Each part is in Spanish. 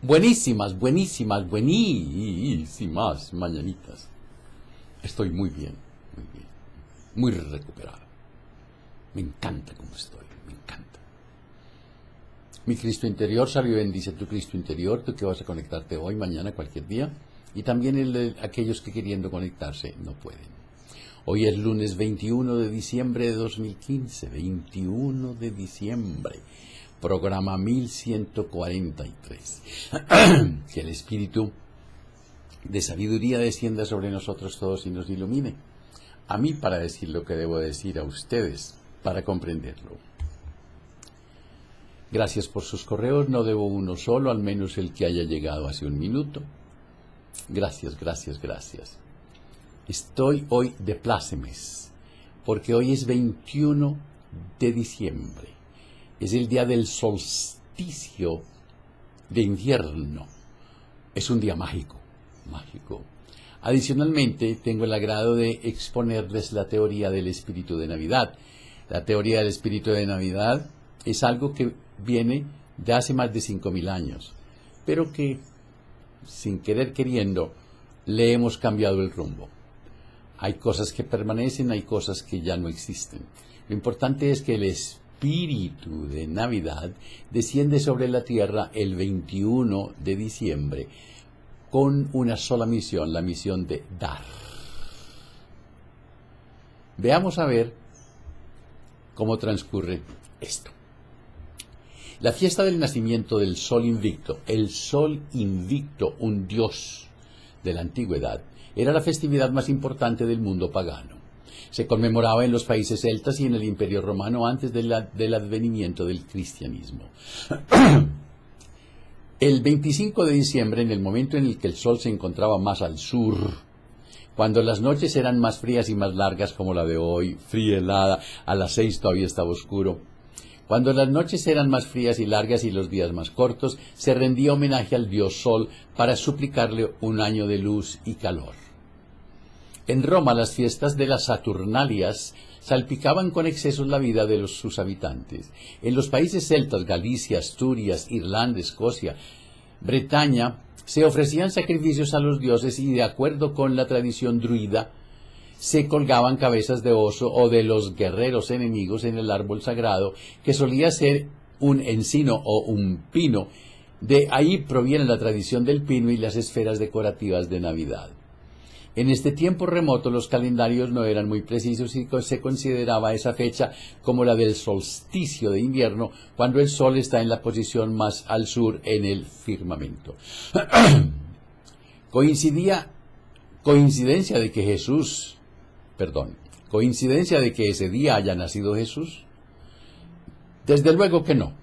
Buenísimas, buenísimas, buenísimas mañanitas. Estoy muy bien, muy recuperado. Me encanta cómo estoy, me encanta. Mi Cristo interior, salve y bendice tu Cristo interior, tú que vas a conectarte hoy, mañana, cualquier día, y también aquellos que queriendo conectarse no pueden. Hoy es lunes 21 de diciembre de 2015, 21 de diciembre. Programa 1143. Que el Espíritu de sabiduría descienda sobre nosotros todos y nos ilumine. A mí para decir lo que debo decir, a ustedes para comprenderlo. Gracias por sus correos, no debo uno solo, al menos el que haya llegado hace un minuto. Gracias, gracias, gracias. Estoy hoy de plácemes, porque hoy es 21 de diciembre. Es el día del solsticio de invierno. Es un día mágico, mágico. Adicionalmente, tengo el agrado de exponerles la teoría del espíritu de Navidad. La teoría del espíritu de Navidad es algo que viene de hace más de 5.000 años, pero que, sin querer queriendo, le hemos cambiado el rumbo. Hay cosas que permanecen, hay cosas que ya no existen. Lo importante es que el espíritu de Navidad desciende sobre la tierra el 21 de diciembre con una sola misión, la misión de dar. Veamos a ver cómo transcurre esto. La fiesta del nacimiento del Sol Invicto, el Sol Invicto, un dios de la antigüedad, era la festividad más importante del mundo pagano. Se conmemoraba en los países celtas y en el Imperio Romano antes del advenimiento del cristianismo. El 25 de diciembre, en el momento en el que el sol se encontraba más al sur, cuando las noches eran más frías y más largas como la de hoy, fría helada, a las 6 todavía estaba oscuro, cuando las noches eran más frías y largas y los días más cortos, se rendía homenaje al dios Sol para suplicarle un año de luz y calor. En Roma las fiestas de las Saturnalias salpicaban con excesos la vida de sus habitantes. En los países celtas, Galicia, Asturias, Irlanda, Escocia, Bretaña, se ofrecían sacrificios a los dioses y, de acuerdo con la tradición druida, se colgaban cabezas de oso o de los guerreros enemigos en el árbol sagrado, que solía ser un encino o un pino. De ahí proviene la tradición del pino y las esferas decorativas de Navidad. En este tiempo remoto los calendarios no eran muy precisos y se consideraba esa fecha como la del solsticio de invierno, cuando el sol está en la posición más al sur en el firmamento. Coincidencia de que ese día haya nacido Jesús. Desde luego que no,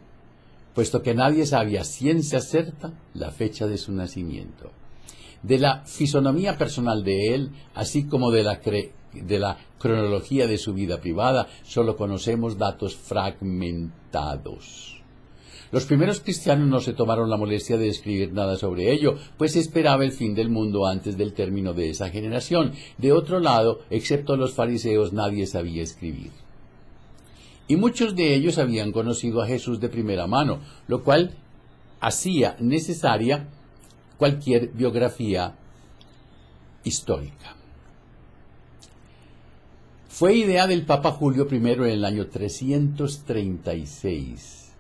puesto que nadie sabía a ciencia cierta la fecha de su nacimiento. De la fisonomía personal de él, así como de la cronología de su vida privada, solo conocemos datos fragmentados. Los primeros cristianos no se tomaron la molestia de escribir nada sobre ello, pues se esperaba el fin del mundo antes del término de esa generación. De otro lado, excepto los fariseos, nadie sabía escribir. Y muchos de ellos habían conocido a Jesús de primera mano, lo cual hacía necesaria cualquier biografía histórica. Fue idea del Papa Julio I en el año 336.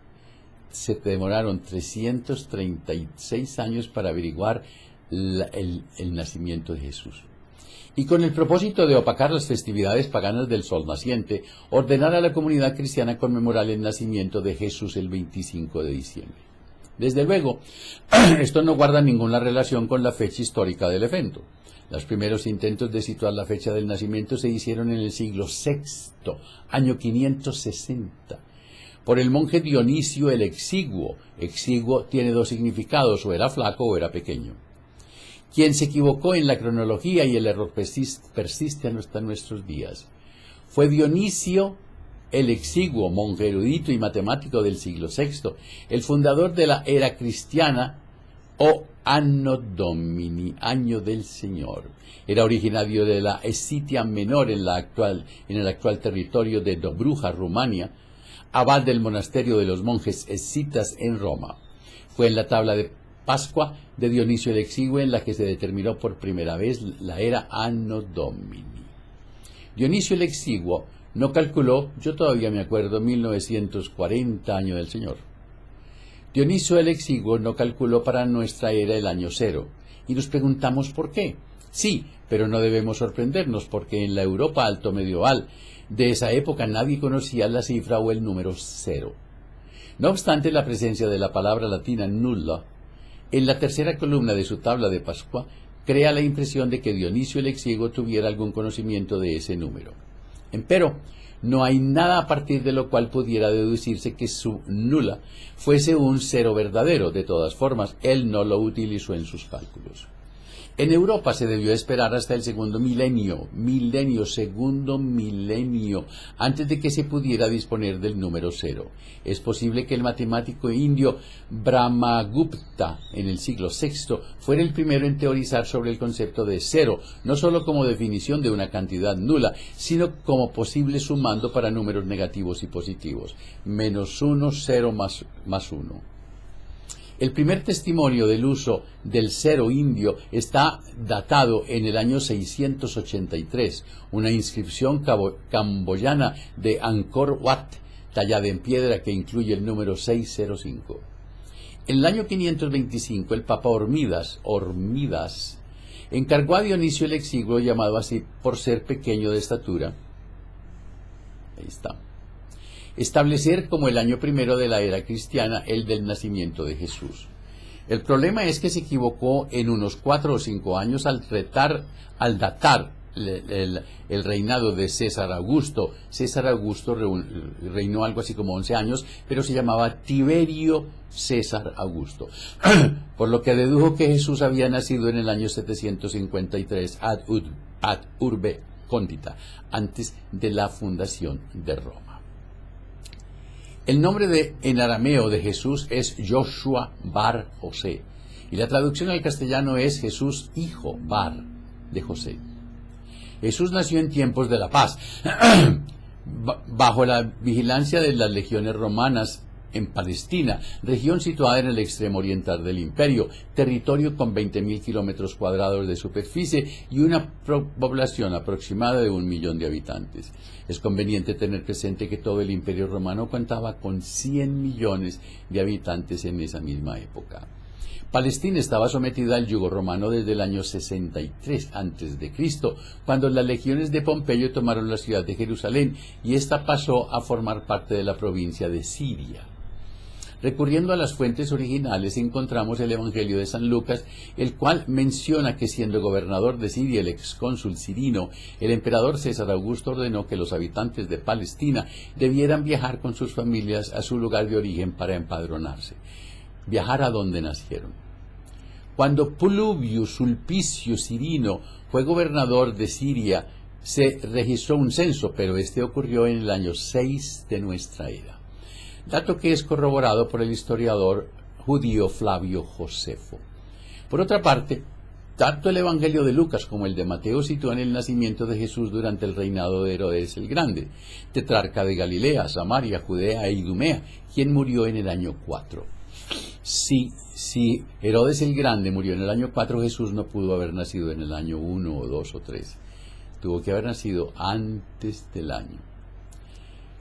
Se demoraron 336 años para averiguar el nacimiento de Jesús. Y con el propósito de opacar las festividades paganas del sol naciente, ordenar a la comunidad cristiana conmemorar el nacimiento de Jesús el 25 de diciembre. Desde luego, esto no guarda ninguna relación con la fecha histórica del evento. Los primeros intentos de situar la fecha del nacimiento se hicieron en el siglo VI, año 560, por el monje Dionisio el Exiguo. Exiguo tiene dos significados, o era flaco o era pequeño. Quien se equivocó en la cronología y el error persiste hasta nuestros días. Fue Dionisio el Exiguo, monje erudito y matemático del siglo VI, el fundador de la era cristiana, o Anno Domini, año del Señor. Era originario de la Escitia Menor en el actual territorio de Dobruja, Rumania, abad del monasterio de los monjes escitas en Roma. Fue en la tabla de Pascua de Dionisio el Exiguo, en la que se determinó por primera vez la era Anno Domini. Dionisio el Exiguo no calculó, yo todavía me acuerdo, 1940, año del Señor. Dionisio el Exiguo no calculó para nuestra era el año 0, y nos preguntamos por qué. Sí, pero no debemos sorprendernos, porque en la Europa alto medieval de esa época nadie conocía la cifra o el número 0. No obstante, la presencia de la palabra latina nulla en la tercera columna de su tabla de Pascua crea la impresión de que Dionisio el Exiguo tuviera algún conocimiento de ese número. Empero, no hay nada a partir de lo cual pudiera deducirse que su nulla fuese un 0 verdadero. De todas formas, él no lo utilizó en sus cálculos. En Europa se debió esperar hasta el segundo milenio, antes de que se pudiera disponer del número 0. Es posible que el matemático indio Brahmagupta, en el siglo VI, fuera el primero en teorizar sobre el concepto de 0, no sólo como definición de una cantidad nula, sino como posible sumando para números negativos y positivos. -1, 0 más 1. El primer testimonio del uso del 0 indio está datado en el año 683, una inscripción camboyana de Angkor Wat, tallada en piedra, que incluye el número 605. En el año 525, el Papa Hormidas encargó a Dionisio el Exiguo, llamado así por ser pequeño de estatura, establecer como el año primero de la era cristiana el del nacimiento de Jesús. El problema es que se equivocó en unos 4 o 5 años al datar el reinado de César Augusto. César Augusto reinó algo así como 11 años, pero se llamaba Tiberio César Augusto, por lo que dedujo que Jesús había nacido en el año 753 ad urbe condita, antes de la fundación de Roma. El nombre en arameo de Jesús es Joshua Bar José, y la traducción al castellano es Jesús hijo Bar de José. Jesús nació en tiempos de la paz, bajo la vigilancia de las legiones romanas en Palestina, región situada en el extremo oriental del imperio, territorio con 20.000 kilómetros cuadrados de superficie y una población aproximada de 1 millón de habitantes. Es conveniente tener presente que todo el imperio romano contaba con 100 millones de habitantes en esa misma época. Palestina estaba sometida al yugo romano desde el año 63 a.C., cuando las legiones de Pompeyo tomaron la ciudad de Jerusalén y ésta pasó a formar parte de la provincia de Siria. Recurriendo a las fuentes originales, encontramos el Evangelio de San Lucas, el cual menciona que, siendo gobernador de Siria el excónsul Cirino, el emperador César Augusto ordenó que los habitantes de Palestina debieran viajar con sus familias a su lugar de origen para empadronarse, viajar a donde nacieron. Cuando Publio Sulpicio Cirino fue gobernador de Siria, se registró un censo, pero este ocurrió en el año 6 de nuestra era. Dato que es corroborado por el historiador judío Flavio Josefo. Por otra parte, tanto el Evangelio de Lucas como el de Mateo sitúan el nacimiento de Jesús durante el reinado de Herodes el Grande, tetrarca de Galilea, Samaria, Judea e Idumea, quien murió en el año 4. Si Herodes el Grande murió en el año 4, Jesús no pudo haber nacido en el año 1 o 2 o 3. Tuvo que haber nacido antes del año.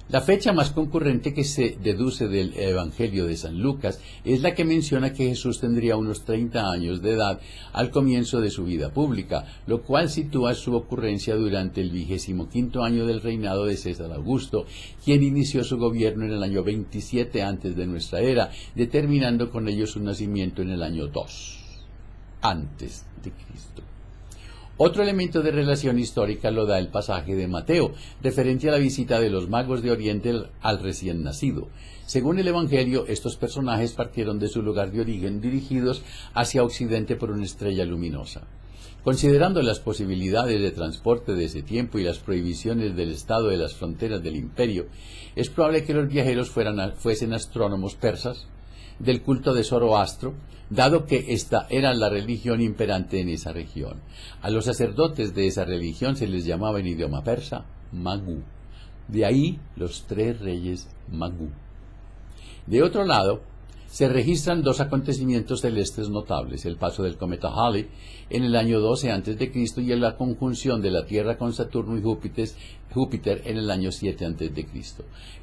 La fecha más concurrente que se deduce del Evangelio de San Lucas es la que menciona que Jesús tendría unos 30 años de edad al comienzo de su vida pública, lo cual sitúa su ocurrencia durante el 25º año del reinado de César Augusto, quien inició su gobierno en el año 27 antes de nuestra era, determinando con ello su nacimiento en el año 2 antes de Cristo. Otro elemento de relación histórica lo da el pasaje de Mateo, referente a la visita de los magos de Oriente al recién nacido. Según el Evangelio, estos personajes partieron de su lugar de origen dirigidos hacia Occidente por una estrella luminosa. Considerando las posibilidades de transporte de ese tiempo y las prohibiciones del estado de las fronteras del imperio, es probable que los viajeros fuesen astrónomos persas del culto de Zoroastro, dado que esta era la religión imperante en esa región. A los sacerdotes de esa religión se les llamaba en idioma persa Magú. De ahí los 3 reyes Magú. De otro lado, Se registran dos acontecimientos celestes notables: el paso del cometa Halley en el año 12 a.C. y la conjunción de la Tierra con Saturno y Júpiter en el año 7 a.C.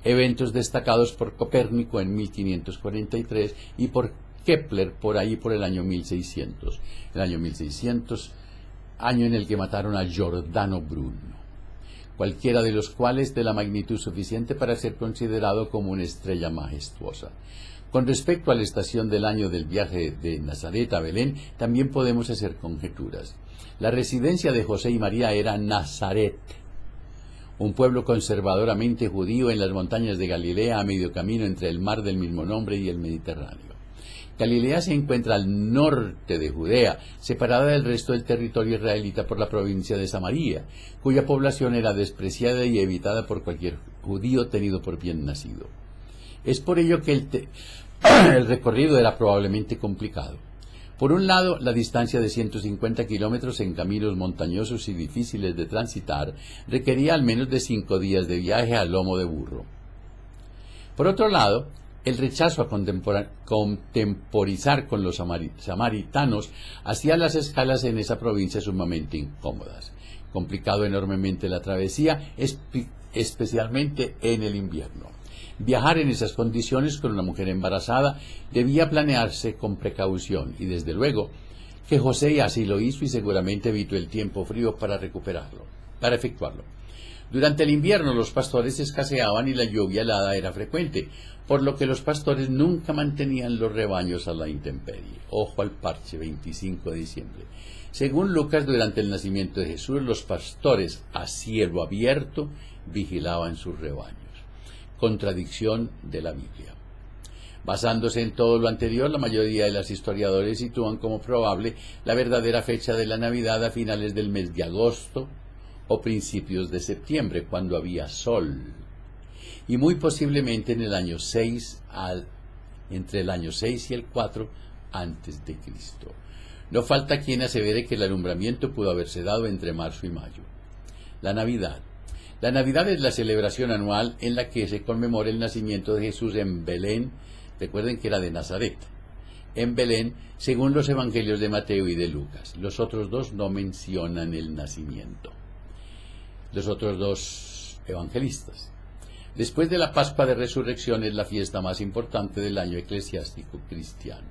Eventos destacados por Copérnico en 1543 y por Kepler por ahí por el año 1600. El año 1600, año en el que mataron a Giordano Bruno, cualquiera de los cuales de la magnitud suficiente para ser considerado como una estrella majestuosa. Con respecto a la estación del año del viaje de Nazaret a Belén, también podemos hacer conjeturas. La residencia de José y María era Nazaret, un pueblo conservadoramente judío en las montañas de Galilea, a medio camino entre el mar del mismo nombre y el Mediterráneo. Galilea se encuentra al norte de Judea, separada del resto del territorio israelita por la provincia de Samaria, cuya población era despreciada y evitada por cualquier judío tenido por bien nacido. Es por ello que el recorrido era probablemente complicado. Por un lado, la distancia de 150 kilómetros en caminos montañosos y difíciles de transitar requería al menos de 5 días de viaje a lomo de burro. Por otro lado, el rechazo a contemporizar con los samaritanos hacía las escalas en esa provincia sumamente incómodas, complicado enormemente la travesía, especialmente en el invierno. Viajar en esas condiciones con una mujer embarazada debía planearse con precaución, y desde luego que José así lo hizo y seguramente evitó el tiempo frío para efectuarlo. Durante el invierno los pastores escaseaban y la lluvia helada era frecuente, por lo que los pastores nunca mantenían los rebaños a la intemperie. Ojo al parche, 25 de diciembre. Según Lucas, durante el nacimiento de Jesús, los pastores a cielo abierto vigilaban sus rebaños. Contradicción de la Biblia. Basándose en todo lo anterior, la mayoría de los historiadores sitúan como probable la verdadera fecha de la Navidad a finales del mes de agosto o principios de septiembre, cuando había sol, y muy posiblemente en el año 6 entre el año 6 y el 4 antes de Cristo. No falta quien asevere que el alumbramiento pudo haberse dado entre marzo y mayo. La Navidad. La Navidad es la celebración anual en la que se conmemora el nacimiento de Jesús en Belén. Recuerden que era de Nazaret. En Belén, según los evangelios de Mateo y de Lucas. Los otros dos no mencionan el nacimiento. Los otros dos evangelistas. Después de la Pascua de Resurrección es la fiesta más importante del año eclesiástico cristiano.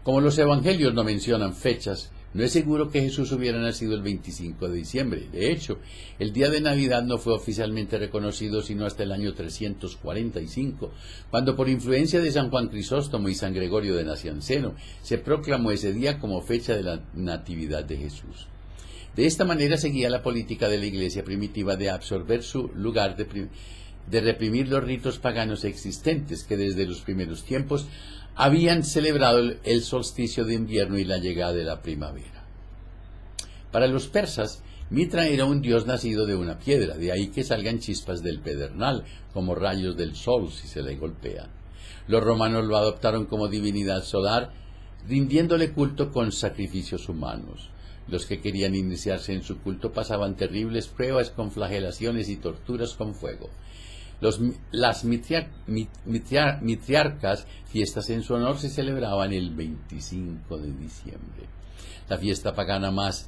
Como los evangelios no mencionan fechas, no es seguro que Jesús hubiera nacido el 25 de diciembre. De hecho, el día de Navidad no fue oficialmente reconocido sino hasta el año 345, cuando por influencia de San Juan Crisóstomo y San Gregorio de Nacianceno se proclamó ese día como fecha de la Natividad de Jesús. De esta manera seguía la política de la Iglesia primitiva de absorber su lugar de reprimir los ritos paganos existentes que desde los primeros tiempos habían celebrado el solsticio de invierno y la llegada de la primavera. Para los persas, Mitra era un dios nacido de una piedra, de ahí que salgan chispas del pedernal, como rayos del sol si se le golpean. Los romanos lo adoptaron como divinidad solar, rindiéndole culto con sacrificios humanos. Los que querían iniciarse en su culto pasaban terribles pruebas con flagelaciones y torturas con fuego. Las mitriarcas, fiestas en su honor, se celebraban el 25 de diciembre. La fiesta pagana más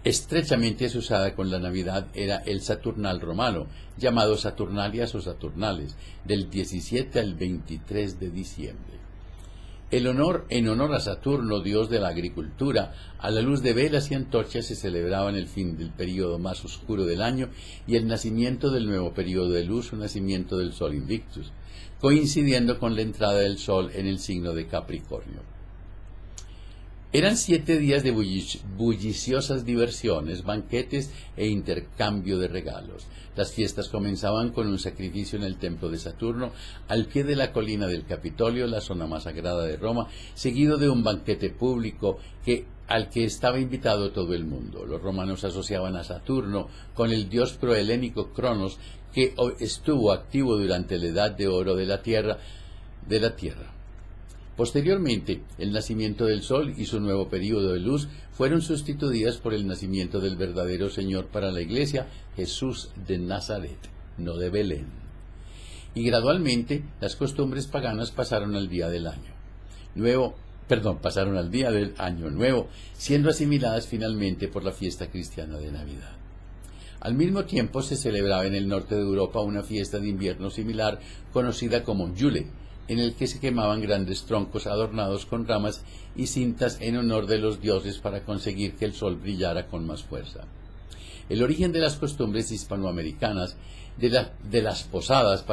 estrechamente asociada con la Navidad era el Saturnal romano, llamado Saturnalias o Saturnales, del 17 al 23 de diciembre. En honor a Saturno, dios de la agricultura, a la luz de velas y antorchas se celebraban el fin del período más oscuro del año y el nacimiento del nuevo período de luz o nacimiento del Sol Invictus, coincidiendo con la entrada del Sol en el signo de Capricornio. Eran 7 días de bulliciosas diversiones, banquetes e intercambio de regalos. Las fiestas comenzaban con un sacrificio en el templo de Saturno, al pie de la colina del Capitolio, la zona más sagrada de Roma, seguido de un banquete público al que estaba invitado todo el mundo. Los romanos asociaban a Saturno con el dios prohelénico Cronos, que estuvo activo durante la Edad de Oro de la Tierra. Posteriormente, el nacimiento del Sol y su nuevo período de luz fueron sustituidas por el nacimiento del verdadero Señor para la Iglesia, Jesús de Nazaret, no de Belén. y gradualmente las costumbres paganas pasaron al día del año nuevo, pasaron al día del año nuevo, siendo asimiladas finalmente por la fiesta cristiana de Navidad. Al mismo tiempo se celebraba en el norte de Europa una fiesta de invierno similar conocida como Yule, en el que se quemaban grandes troncos adornados con ramas y cintas en honor de los dioses para conseguir que el sol brillara con más fuerza. El origen de las costumbres hispanoamericanas de las posadas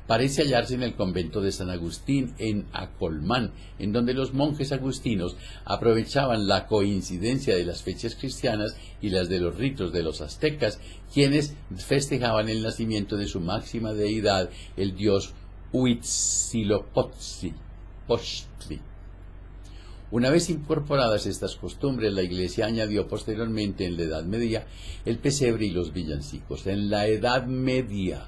parece hallarse en el convento de San Agustín en Acolmán, en donde los monjes agustinos aprovechaban la coincidencia de las fechas cristianas y las de los ritos de los aztecas, quienes festejaban el nacimiento de su máxima deidad, el dios Huitzilopochtli. Una vez incorporadas estas costumbres, la Iglesia añadió posteriormente en la Edad Media el pesebre y los villancicos. En la Edad Media,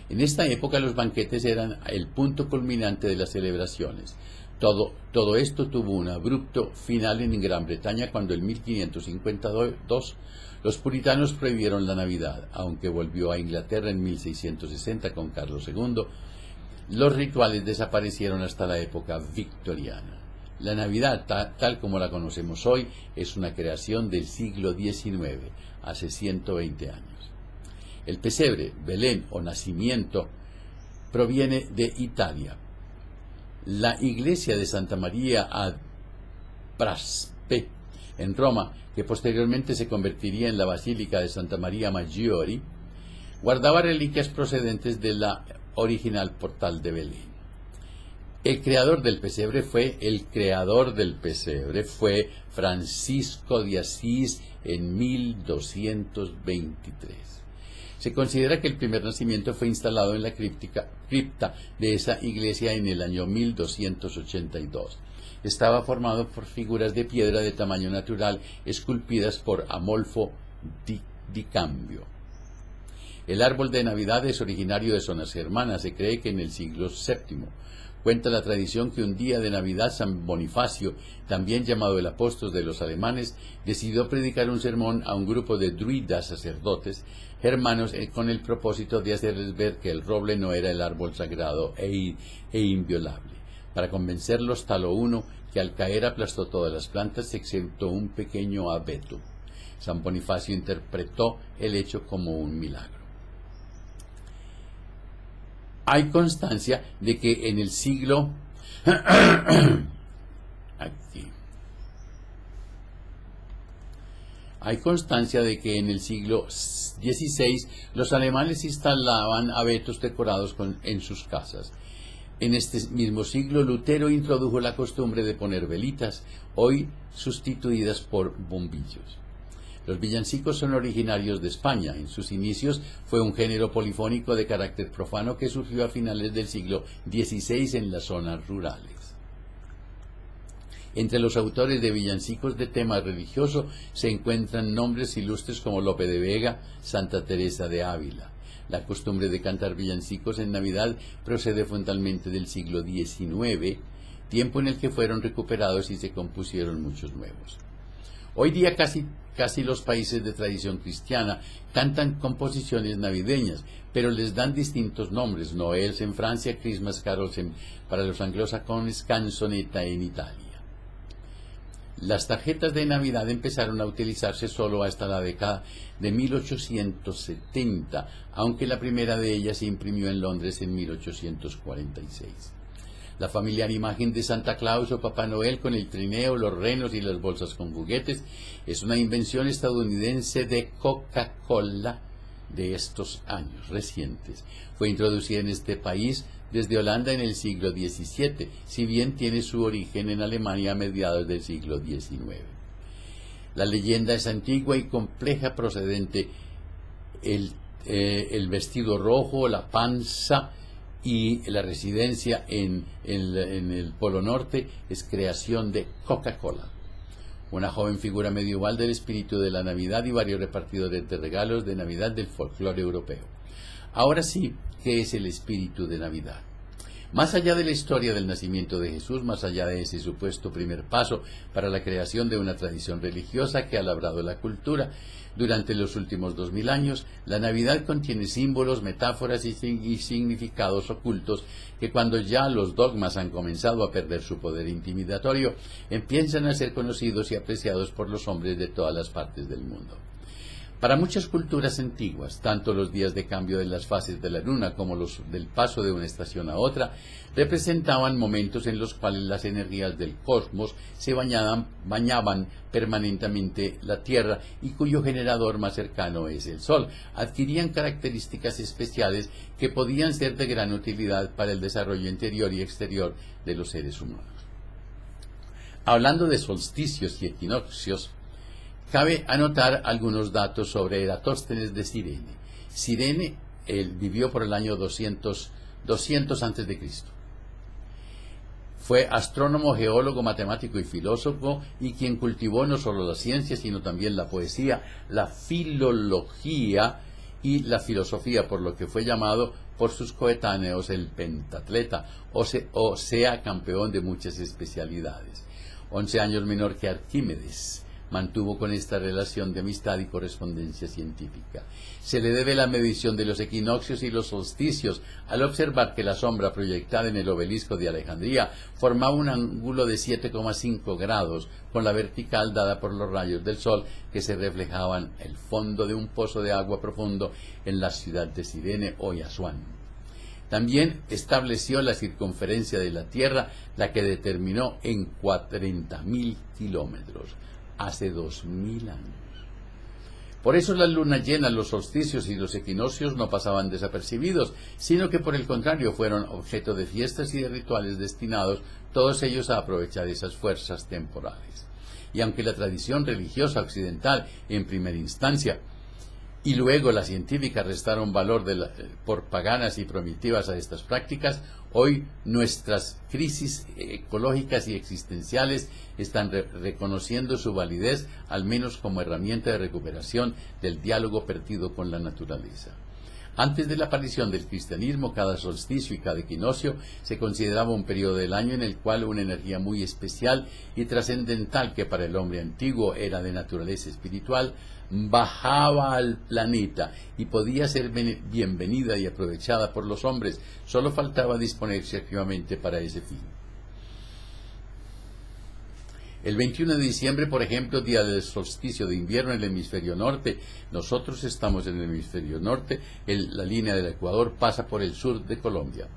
en esta época los banquetes eran el punto culminante de las celebraciones. Todo esto tuvo un abrupto final en Gran Bretaña cuando en 1552 los puritanos prohibieron la Navidad, aunque volvió a Inglaterra en 1660 con Carlos II. Los rituales desaparecieron hasta la época victoriana. La Navidad, tal como la conocemos hoy, es una creación del siglo XIX, hace 120 años. El pesebre, Belén o nacimiento, proviene de Italia. La iglesia de Santa María ad Praspe, en Roma, que posteriormente se convertiría en la Basílica de Santa María Maggiore, guardaba reliquias procedentes de la original portal de Belén. El creador del pesebre fue Francisco de Asís en 1223. Se considera que el primer nacimiento fue instalado en la cripta de esa iglesia en el año 1282. Estaba formado por figuras de piedra de tamaño natural esculpidas por Amolfo di Cambio. El árbol de Navidad es originario de zonas germanas. Se cree que en el siglo VII. Cuenta la tradición que un día de Navidad San Bonifacio, también llamado el apóstol de los alemanes, decidió predicar un sermón a un grupo de druidas sacerdotes germanos con el propósito de hacerles ver que el roble no era el árbol sagrado e inviolable. Para convencerlos taló uno que al caer aplastó todas las plantas excepto un pequeño abeto. San Bonifacio interpretó el hecho como un milagro. Hay constancia de que en el siglo XVI los alemanes instalaban abetos decorados en sus casas. En este mismo siglo Lutero introdujo la costumbre de poner velitas, hoy sustituidas por bombillos. Los villancicos son originarios de España. En sus inicios fue un género polifónico de carácter profano que surgió a finales del siglo XVI en las zonas rurales. Entre los autores de villancicos de tema religioso se encuentran nombres ilustres como Lope de Vega, Santa Teresa de Ávila. La costumbre de cantar villancicos en Navidad procede fundamentalmente del siglo XIX, tiempo en el que fueron recuperados y se compusieron muchos nuevos. Hoy día casi los países de tradición cristiana cantan composiciones navideñas, pero les dan distintos nombres: Noels en Francia, Christmas carols para los anglosajones, canzonetta en Italia. Las tarjetas de Navidad empezaron a utilizarse solo hasta la década de 1870, aunque la primera de ellas se imprimió en Londres en 1846. La familiar imagen de Santa Claus o Papá Noel con el trineo, los renos y las bolsas con juguetes es una invención estadounidense de Coca-Cola de estos años recientes. Fue introducida en este país desde Holanda en el siglo XVII, si bien tiene su origen en Alemania a mediados del siglo XIX. La leyenda es antigua y compleja, procedente el vestido rojo, la panza y la residencia en el Polo Norte es creación de Coca-Cola. Una joven figura medieval del espíritu de la Navidad y varios repartidores de regalos de Navidad del folclore europeo. Ahora sí, ¿qué es el espíritu de Navidad? Más allá de la historia del nacimiento de Jesús, más allá de ese supuesto primer paso para la creación de una tradición religiosa que ha labrado la cultura durante los últimos 2000 años, la Navidad contiene símbolos, metáforas y significados ocultos que cuando ya los dogmas han comenzado a perder su poder intimidatorio, empiezan a ser conocidos y apreciados por los hombres de todas las partes del mundo. Para muchas culturas antiguas, tanto los días de cambio de las fases de la luna como los del paso de una estación a otra, representaban momentos en los cuales las energías del cosmos se bañaban permanentemente la Tierra y cuyo generador más cercano es el Sol. Adquirían características especiales que podían ser de gran utilidad para el desarrollo interior y exterior de los seres humanos. Hablando de solsticios y equinoccios, cabe anotar algunos datos sobre Eratóstenes de Cirene. Cirene vivió por el año 200 a.C. Fue astrónomo, geólogo, matemático y filósofo, y quien cultivó no solo la ciencia, sino también la poesía, la filología y la filosofía, por lo que fue llamado por sus coetáneos el pentatleta, o sea, campeón de muchas especialidades. 11 años menor que Arquímedes, mantuvo con esta relación de amistad y correspondencia científica. Se le debe la medición de los equinoccios y los solsticios al observar que la sombra proyectada en el obelisco de Alejandría formaba un ángulo de 7,5 grados con la vertical dada por los rayos del sol que se reflejaban en el fondo de un pozo de agua profundo en la ciudad de Cirene, hoy Asuán. También estableció la circunferencia de la Tierra, la que determinó en 40.000 kilómetros. Hace 2000 años. Por eso las lunas llenas, los solsticios y los equinoccios no pasaban desapercibidos, sino que por el contrario fueron objeto de fiestas y de rituales destinados, todos ellos a aprovechar esas fuerzas temporales. Y aunque la tradición religiosa occidental, en primera instancia, y luego la científica restaron valor por paganas y primitivas a estas prácticas, hoy nuestras crisis ecológicas y existenciales están reconociendo su validez, al menos como herramienta de recuperación del diálogo perdido con la naturaleza. Antes de la aparición del cristianismo, cada solsticio y cada equinoccio se consideraba un periodo del año en el cual una energía muy especial y trascendental, que para el hombre antiguo era de naturaleza espiritual, bajaba al planeta y podía ser bienvenida y aprovechada por los hombres. Solo faltaba disponerse activamente para ese fin. El 21 de diciembre, por ejemplo, día del solsticio de invierno en el hemisferio norte, nosotros estamos en el hemisferio norte, la línea del Ecuador pasa por el sur de Colombia.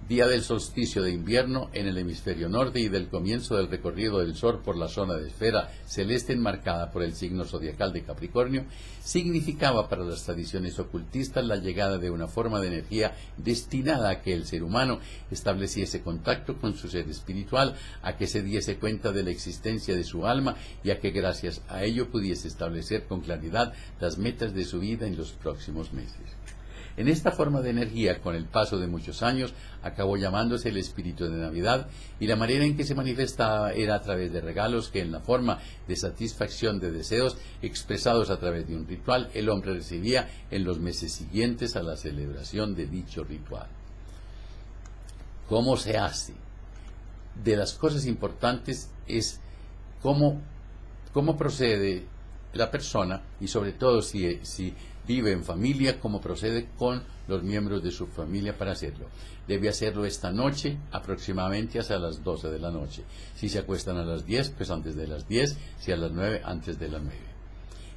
Día del solsticio de invierno en el hemisferio norte y del comienzo del recorrido del Sol por la zona de esfera celeste enmarcada por el signo zodiacal de Capricornio, significaba para las tradiciones ocultistas la llegada de una forma de energía destinada a que el ser humano estableciese contacto con su ser espiritual, a que se diese cuenta de la existencia de su alma y a que gracias a ello pudiese establecer con claridad las metas de su vida en los próximos meses. En esta forma de energía, con el paso de muchos años, acabó llamándose el espíritu de Navidad, y la manera en que se manifestaba era a través de regalos que, en la forma de satisfacción de deseos expresados a través de un ritual, el hombre recibía en los meses siguientes a la celebración de dicho ritual. ¿Cómo se hace? De las cosas importantes es cómo procede la persona, y sobre todo si vive en familia, cómo procede con los miembros de su familia para hacerlo. Debe hacerlo esta noche, aproximadamente hasta las 12 de la noche. Si se acuestan a las 10, pues antes de las 10, si a las 9, antes de las 9.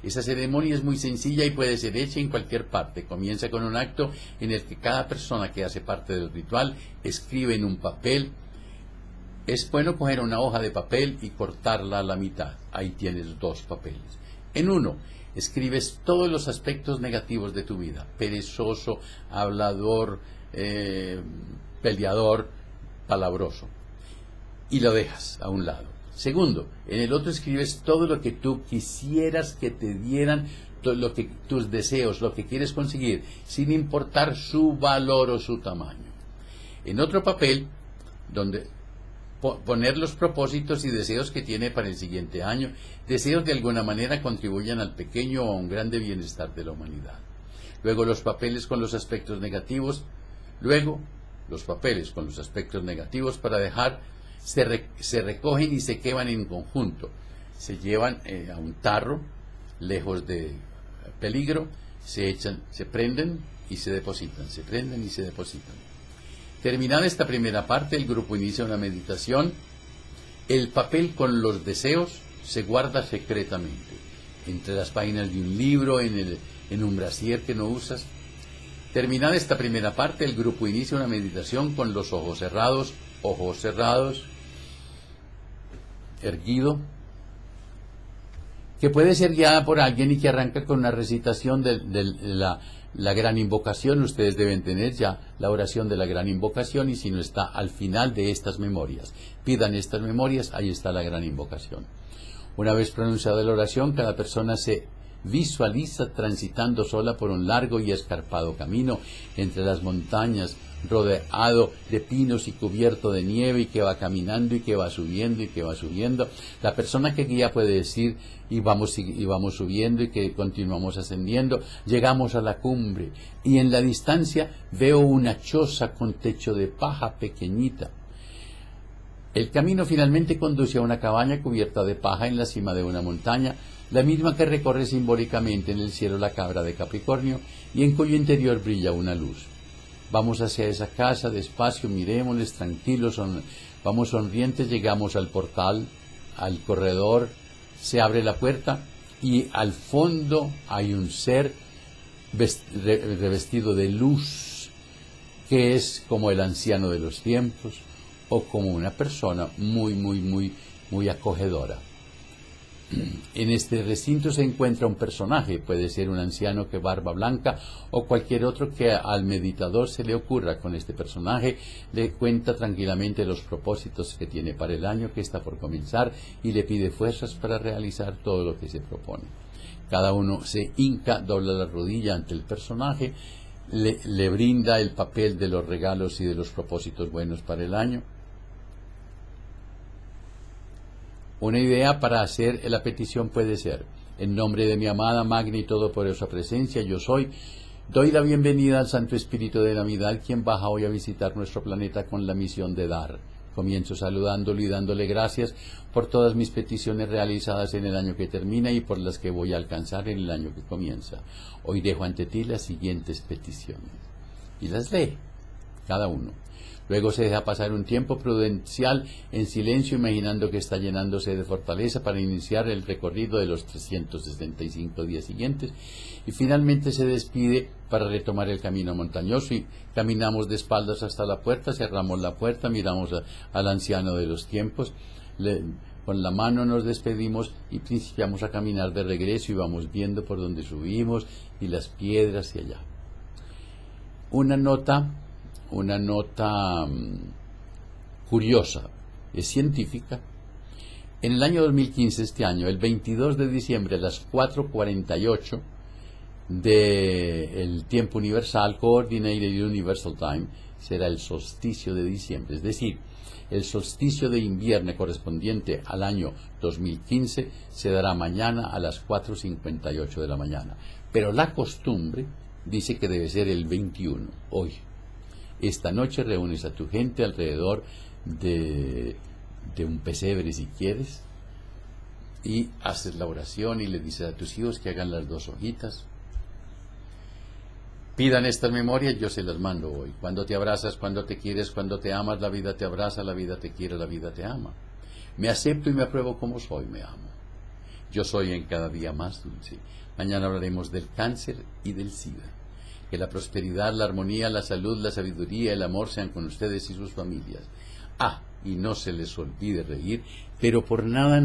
Esa ceremonia es muy sencilla y puede ser hecha en cualquier parte. Comienza con un acto en el que cada persona que hace parte del ritual escribe en un papel. Es bueno coger una hoja de papel y cortarla a la mitad. Ahí tienes 2 papeles. En uno, escribes todos los aspectos negativos de tu vida: perezoso, hablador, peleador, palabroso, y lo dejas a un lado. Segundo, en el otro escribes todo lo que tú quisieras que te dieran, tus deseos, lo que quieres conseguir, sin importar su valor o su tamaño. En otro papel, donde poner los propósitos y deseos que tiene para el siguiente año, deseos de alguna manera contribuyan al pequeño o a un grande bienestar de la humanidad. Luego los papeles con los aspectos negativos, luego los papeles con los aspectos negativos para dejar, se recogen y se queman en conjunto. Se llevan a un tarro, lejos de peligro, se echan, se prenden y se depositan, se prenden y se depositan. Terminada esta primera parte, el grupo inicia una meditación. El papel con los deseos se guarda secretamente, entre las páginas de un libro, en un brasier que no usas. Terminada esta primera parte, el grupo inicia una meditación con los ojos cerrados, erguido, que puede ser guiada por alguien y que arranca con una recitación de la gran invocación. Ustedes deben tener ya la oración de la gran invocación, y si no está al final de estas memorias, pidan estas memorias, ahí está la gran invocación. Una vez pronunciada la oración, cada persona se visualiza transitando sola por un largo y escarpado camino entre las montañas, rodeado de pinos y cubierto de nieve, y que va caminando y que va subiendo y que va subiendo. La persona que guía puede decir y vamos subiendo y que continuamos ascendiendo. Llegamos a la cumbre y en la distancia veo una choza con techo de paja pequeñita. El camino finalmente conduce a una cabaña cubierta de paja en la cima de una montaña, la misma que recorre simbólicamente en el cielo la cabra de Capricornio y en cuyo interior brilla una luz. Vamos hacia esa casa, despacio, mirémosles, tranquilos, vamos sonrientes, llegamos al portal, al corredor, se abre la puerta y al fondo hay un ser revestido de luz, que es como el anciano de los tiempos, o como una persona muy acogedora. En este recinto se encuentra un personaje, puede ser un anciano que barba blanca o cualquier otro que al meditador se le ocurra. Con este personaje le cuenta tranquilamente los propósitos que tiene para el año que está por comenzar y le pide fuerzas para realizar todo lo que se propone. Cada uno se hinca, dobla la rodilla ante el personaje, le brinda el papel de los regalos y de los propósitos buenos para el año. Una idea para hacer la petición puede ser: en nombre de mi amada, magna y todopoderosa presencia, yo soy, doy la bienvenida al Santo Espíritu de Navidad, quien baja hoy a visitar nuestro planeta con la misión de dar. Comienzo saludándolo y dándole gracias por todas mis peticiones realizadas en el año que termina y por las que voy a alcanzar en el año que comienza. Hoy dejo ante ti las siguientes peticiones. Y las lee, cada uno. Luego se deja pasar un tiempo prudencial en silencio, imaginando que está llenándose de fortaleza para iniciar el recorrido de los 365 días siguientes, y finalmente se despide para retomar el camino montañoso, y caminamos de espaldas hasta la puerta, cerramos la puerta, miramos al anciano de los tiempos, con la mano nos despedimos y principiamos a caminar de regreso, y vamos viendo por donde subimos y las piedras y allá. Una nota curiosa, es científica. En el año 2015, este año, el 22 de diciembre a las 4:48 del tiempo universal, Coordinated Universal Time, será el solsticio de diciembre, es decir, el solsticio de invierno correspondiente al año 2015 se dará mañana a las 4:58 de la mañana. Pero la costumbre dice que debe ser el 21, hoy. Esta noche reúnes a tu gente alrededor de un pesebre, si quieres, y haces la oración y le dices a tus hijos que hagan las 2 hojitas. Pidan estas memorias, yo se las mando hoy. Cuando te abrazas, cuando te quieres, cuando te amas, la vida te abraza, la vida te quiere, la vida te ama. Me acepto y me apruebo como soy, me amo. Yo soy en cada día más dulce. Mañana hablaremos del cáncer y del SIDA. Que la prosperidad, la armonía, la salud, la sabiduría, el amor sean con ustedes y sus familias. Y no se les olvide reír, pero por nada